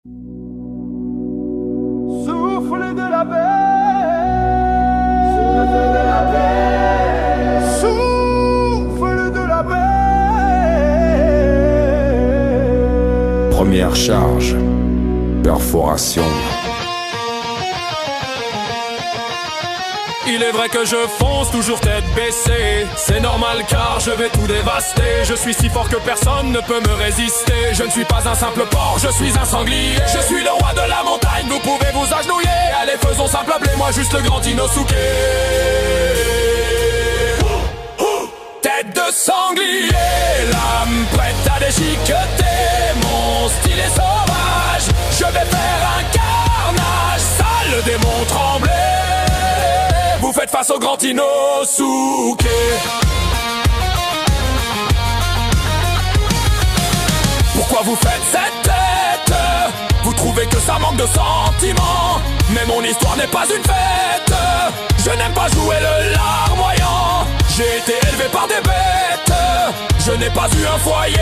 Souffle de la paix, souffle de la paix, souffle de la paix. Première charge, perforation. Il est vrai que je fonce toujours tête baissée. C'est normal car je vais tout dévaster. Je suis si fort que personne ne peut me résister. Je ne suis pas un simple porc, je suis un sanglier. Je suis le roi de la montagne, vous pouvez vous agenouiller. Allez faisons simple, appelez-moi juste le grand Inosuke. Tête de sanglier, l'âme prête à déchiqueter. Mon style est sauvage, je vais faire un carnage. Sale démon tremblé. Vous faites face au grand Inosuke. Pourquoi vous faites cette tête? Vous trouvez que ça manque de sentiments? Mais mon histoire n'est pas une fête. Je n'aime pas jouer le larmoyant. J'ai été élevé par des bêtes. Je n'ai pas eu un foyer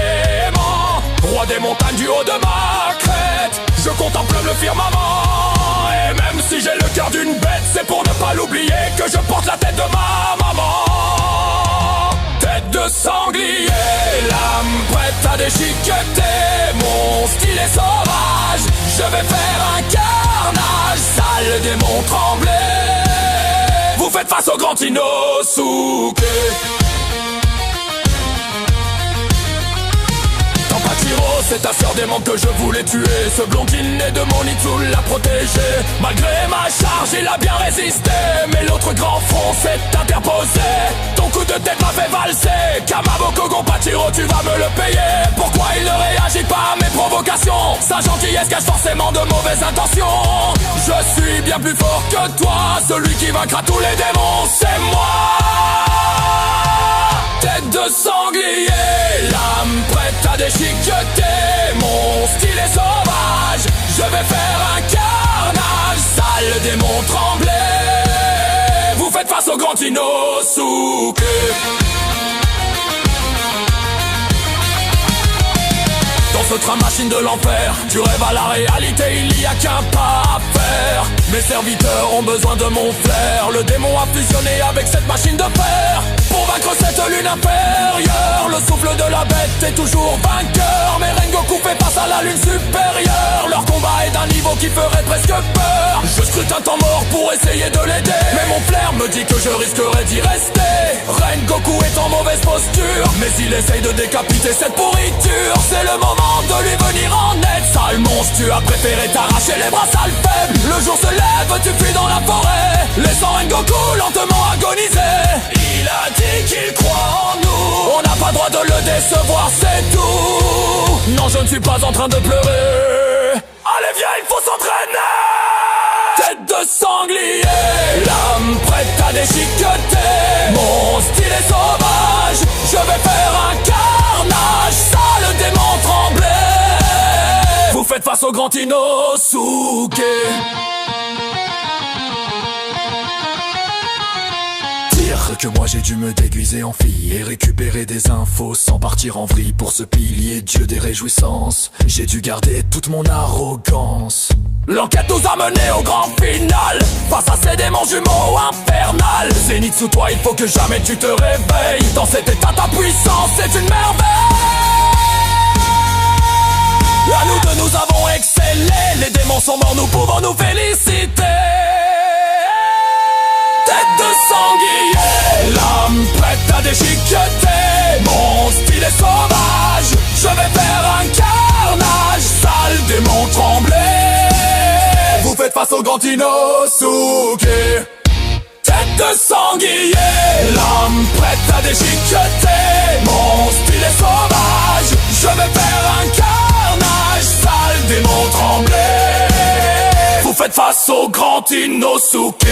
aimant. Roi des montagnes du haut de ma crête, je contemple le firmament. Et même si j'ai le cœur d'une bête, c'est pour ne pas l'oublier que je porte la tête de ma maman. Tête de sanglier, l'âme prête à déchiqueter. Mon style est sauvage, je vais faire un carnage. Sale démon tremblé. Vous faites face au grand Inosuke. C'est ta sœur démon que je voulais tuer. Ce blondine né de mon Itsu l'a protégé. Malgré ma charge il a bien résisté. Mais l'autre grand front s'est interposé. Ton coup de tête m'a fait valser. Kamaboko Gonpachiro, tu vas me le payer. Pourquoi il ne réagit pas à mes provocations? Sa gentillesse cache forcément de mauvaises intentions. Je suis bien plus fort que toi. Celui qui vaincra tous les démons, c'est moi. Tête de sanglier, l'âme prête à déchiqueter. Mon style est sauvage, je vais faire un carnage. Sale démon tremblé. Vous faites face au grand Inosuke. Dans ce train machine de l'enfer, tu rêves à la réalité, il n'y a qu'un pas à faire. Mes serviteurs ont besoin de mon flair. Le démon a fusionné avec cette machine de fer. Pour vaincre cette lune inférieure, le souffle de la bête est toujours vainqueur. Mais Rengoku fait face à la lune supérieure. Leur combat est d'un niveau qui ferait presque peur. Je scrute un temps mort pour essayer de l'aider. Mais mon flair me dit que je risquerais d'y rester. Rengoku est en mauvaise posture, mais il essaye de décapiter cette pourriture. C'est le moment de lui venir en aide. Sale monstre, tu as préféré t'arracher les bras, sale faible. Le jour se lève, tu fuis dans la forêt, laissant Rengoku lentement agoniser. Il a dit qu'il croit en nous. On n'a pas droit de le décevoir, c'est tout. Non, je ne suis pas en train de pleurer. Allez viens, il faut s'entraîner. Tête de sanglier, l'âme prête à déchiqueter. Mon style est sauvage, je vais faire un carnage. Sale démon tremblé. Vous faites face au grand Inosuke. Que moi j'ai dû me déguiser en fille et récupérer des infos sans partir en vrille. Pour ce pilier dieu des réjouissances, j'ai dû garder toute mon arrogance. L'enquête nous a menés au grand final, face à ces démons jumeaux infernales. Zenitsu, toi il faut que jamais tu te réveilles. Dans cet état ta puissance c'est une merveille. À nous deux nous avons excellé. Les démons sont morts, nous pouvons nous féliciter. Tête de sanglier, l'âme prête à déchiqueter. Mon style est sauvage, je vais faire un carnage. Sale démon tremblé. Vous faites face au grand Inosuke. Tête de sanglier, l'âme prête à déchiqueter. Mon style est sauvage, je vais faire un carnage. Sale démon tremblé. Vous faites face au grand Inosuke.